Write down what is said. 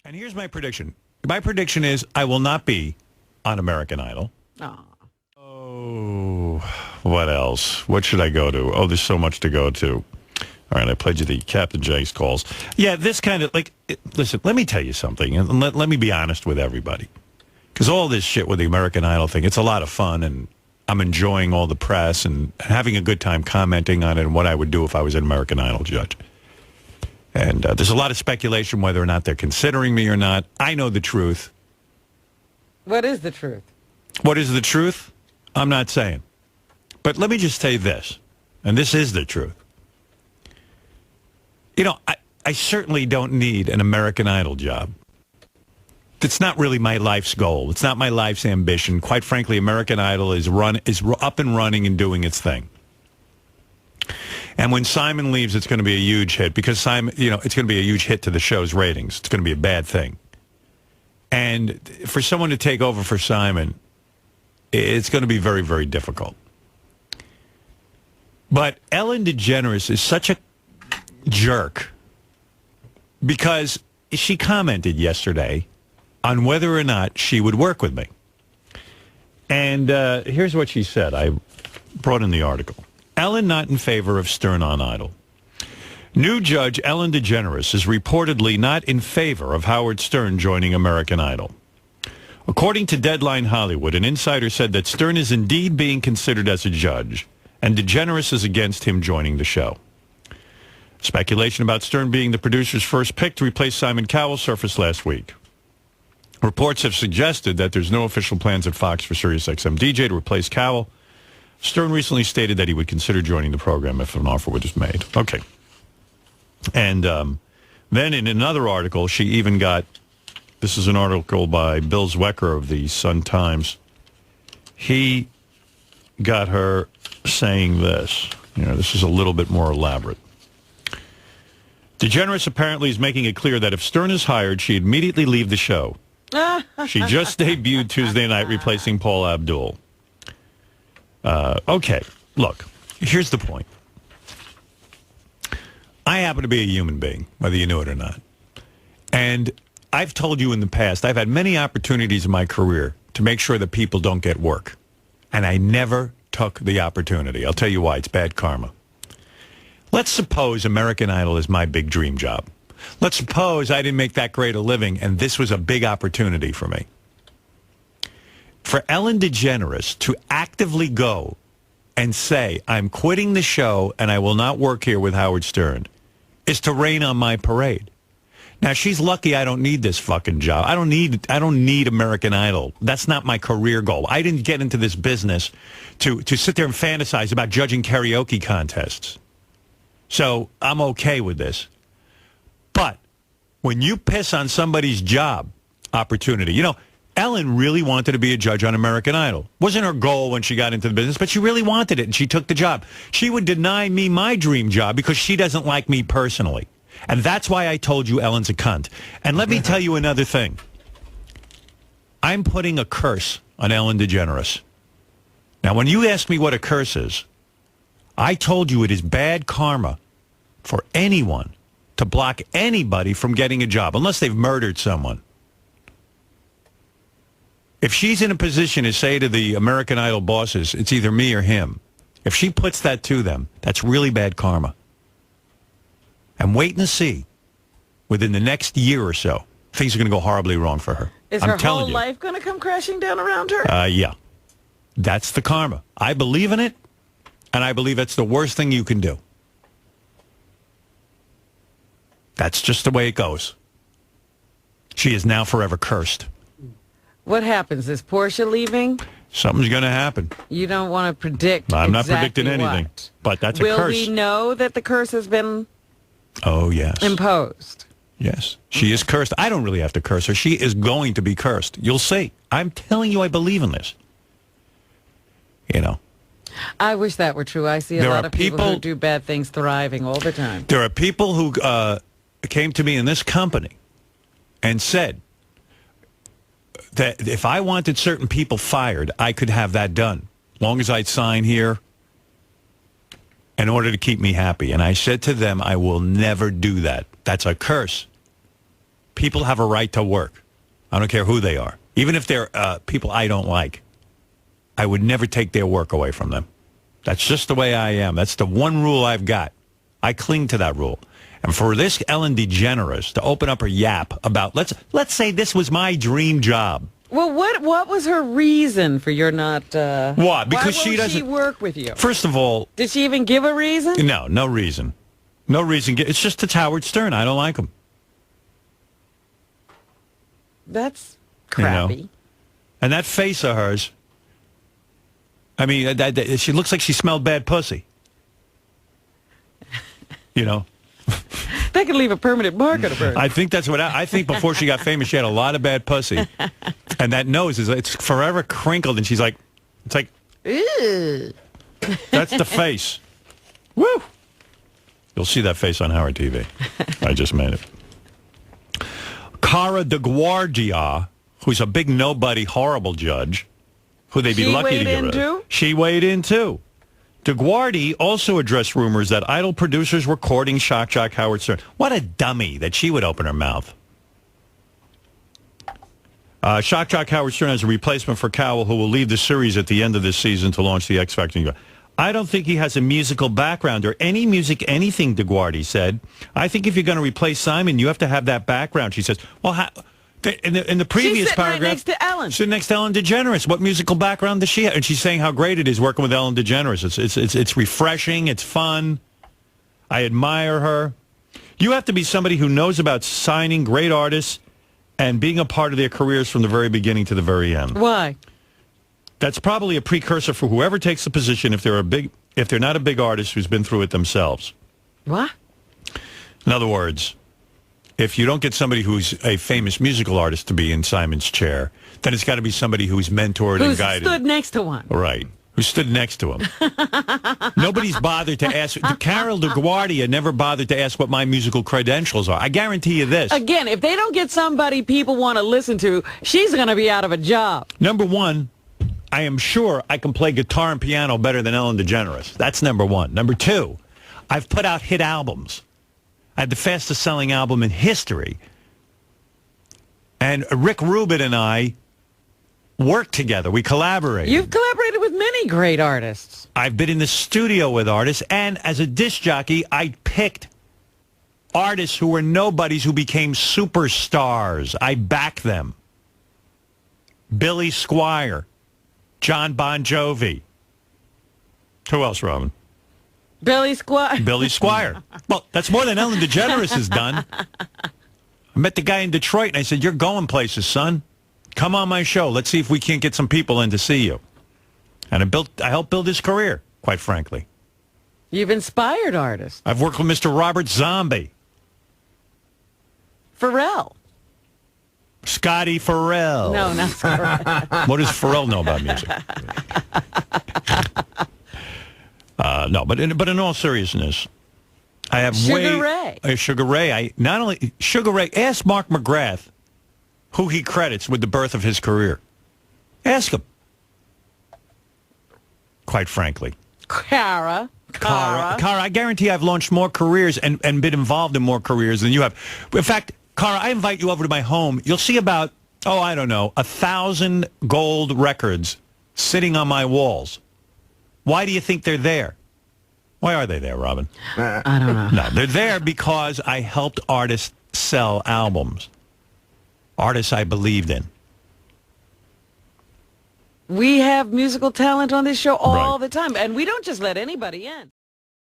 And here's my prediction. My prediction is I will not be on American Idol. Aw. Oh, what else? What should I go to? Oh, there's so much to go to. All right, I played you the Captain Jake's calls. Yeah, this kind of, listen, let me tell you something, and let me be honest with everybody. Because all this shit with the American Idol thing, it's a lot of fun, and I'm enjoying all the press and having a good time commenting on it and what I would do if I was an American Idol judge. And there's a lot of speculation whether or not they're considering me or not. I know the truth. What is the truth? What is the truth? I'm not saying. But let me just say this, and this is the truth. You know, I certainly don't need an American Idol job. It's not really my life's goal. It's not my life's ambition. Quite frankly, American Idol is up and running and doing its thing. And when Simon leaves, it's going to be a huge hit because Simon, it's going to be a huge hit to the show's ratings. It's going to be a bad thing. And for someone to take over for Simon, it's going to be very, very difficult. But Ellen DeGeneres is such a jerk because she commented yesterday on whether or not she would work with me. And here's what she said. I brought in the article. Ellen not in favor of Stern on Idol. New judge Ellen DeGeneres is reportedly not in favor of Howard Stern joining American Idol. According to Deadline Hollywood, an insider said that Stern is indeed being considered as a judge, and DeGeneres is against him joining the show. Speculation about Stern being the producer's first pick to replace Simon Cowell surfaced last week. Reports have suggested that there's no official plans at Fox for SiriusXM DJ to replace Cowell. Stern recently stated that he would consider joining the program if an offer was made. Okay. And then in another article, she even got, this is an article by Bill Zwecker of the Sun-Times. He got her saying this. This is a little bit more elaborate. DeGeneres apparently is making it clear that if Stern is hired, she immediately leave the show. She just debuted Tuesday night replacing Paul Abdul. Okay, look, here's the point. I happen to be a human being, whether you knew it or not. And I've told you in the past, I've had many opportunities in my career to make sure that people don't get work. And I never took the opportunity. I'll tell you why. It's bad karma. Let's suppose American Idol is my big dream job. Let's suppose I didn't make that great a living and this was a big opportunity for me. For Ellen DeGeneres to actively go and say, I'm quitting the show and I will not work here with Howard Stern, is to rain on my parade. Now, she's lucky I don't need this fucking job. I don't need American Idol. That's not my career goal. I didn't get into this business to sit there and fantasize about judging karaoke contests. So I'm okay with this. But when you piss on somebody's job opportunity, Ellen really wanted to be a judge on American Idol. Wasn't her goal when she got into the business, but she really wanted it, and she took the job. She would deny me my dream job because she doesn't like me personally. And that's why I told you Ellen's a cunt. And let me tell you another thing. I'm putting a curse on Ellen DeGeneres. Now, when you ask me what a curse is, I told you it is bad karma for anyone to block anybody from getting a job, unless they've murdered someone. If she's in a position to say to the American Idol bosses, it's either me or him, if she puts that to them, that's really bad karma. I'm waiting to see, within the next year or so, things are going to go horribly wrong for her. Is her whole life going to come crashing down around her? Yeah. That's the karma. I believe in it, and I believe it's the worst thing you can do. That's just the way it goes. She is now forever cursed. What happens? Is Portia leaving? Something's going to happen. You don't want to predict. I'm not exactly predicting anything, but that's a curse. curse. Will we know that the curse has been imposed? Yes. She is cursed. I don't really have to curse her. She is going to be cursed. You'll see. I'm telling you I believe in this. I wish that were true. I see a lot of people who do bad things thriving all the time. There are people who came to me in this company and said that if I wanted certain people fired, I could have that done, as long as I'd sign here in order to keep me happy. And I said to them, I will never do that. That's a curse. People have a right to work. I don't care who they are. Even if they're people I don't like. I would never take their work away from them. That's just the way I am. That's the one rule I've got. I cling to that rule. And for this Ellen DeGeneres to open up her yap about, let's say this was my dream job. Well, what was her reason for your not... What? Because why she doesn't... she work with you? First of all... Did she even give a reason? No reason. No reason. It's just it's Howard Stern. I don't like him. That's crappy. You know? And that face of hers... I mean, she looks like she smelled bad pussy. You know? That could leave a permanent mark on a person. I think that's what I think. Before she got famous, she had a lot of bad pussy, and that nose it's forever crinkled. And she's like, it's like, ew. That's the face. Woo! You'll see that face on Howard TV. I just made it. Cara DeGuardia, who's a big nobody, horrible judge, who they'd be lucky to get rid of. She weighed in too. DeGuardi also addressed rumors that Idol producers were courting shock jock Howard Stern. What a dummy that she would open her mouth. Shock jock Howard Stern has a replacement for Cowell who will leave the series at the end of this season to launch the X Factor. I don't think he has a musical background or any music, anything, DeGuardi said. I think if you're going to replace Simon, you have to have that background. She says, well, in the previous paragraph, right next to Ellen. She's next to Ellen DeGeneres. What musical background does she have? And she's saying how great it is working with Ellen DeGeneres. It's refreshing. It's fun. I admire her. You have to be somebody who knows about signing great artists and being a part of their careers from the very beginning to the very end. Why? That's probably a precursor for whoever takes the position if they're not a big artist who's been through it themselves. What? In other words, if you don't get somebody who's a famous musical artist to be in Simon's chair, then it's got to be somebody who's mentored and guided. Who stood next to one. Right. Who stood next to him. Nobody's bothered to ask. Carol DeGuardia never bothered to ask what my musical credentials are. I guarantee you this. Again, if they don't get somebody people want to listen to, she's going to be out of a job. Number one, I am sure I can play guitar and piano better than Ellen DeGeneres. That's number one. Number two, I've put out hit albums. I had the fastest selling album in history. And Rick Rubin and I worked together. We collaborated. You've collaborated with many great artists. I've been in the studio with artists. And as a disc jockey, I picked artists who were nobodies who became superstars. I backed them. Billy Squier. John Bon Jovi. Who else, Robin? Billy Squier. Billy Squier. Well, that's more than Ellen DeGeneres has done. I met the guy in Detroit, and I said, you're going places, son. Come on my show. Let's see if we can't get some people in to see you. And I helped build his career, quite frankly. You've inspired artists. I've worked with Mr. Robert Zombie. Pharrell. Scotty Pharrell. No, not Pharrell. What does Pharrell know about music? No, but in all seriousness, I have Sugar Ray. Sugar Ray. Sugar Ray. Ask Mark McGrath who he credits with the birth of his career. Ask him. Quite frankly. Cara, I guarantee I've launched more careers and been involved in more careers than you have. In fact, Cara, I invite you over to my home. You'll see about, 1,000 gold records sitting on my walls. Why do you think they're there? Why are they there, Robin? I don't know. No, they're there because I helped artists sell albums. Artists I believed in. We have musical talent on this show all the time, and we don't just let anybody in.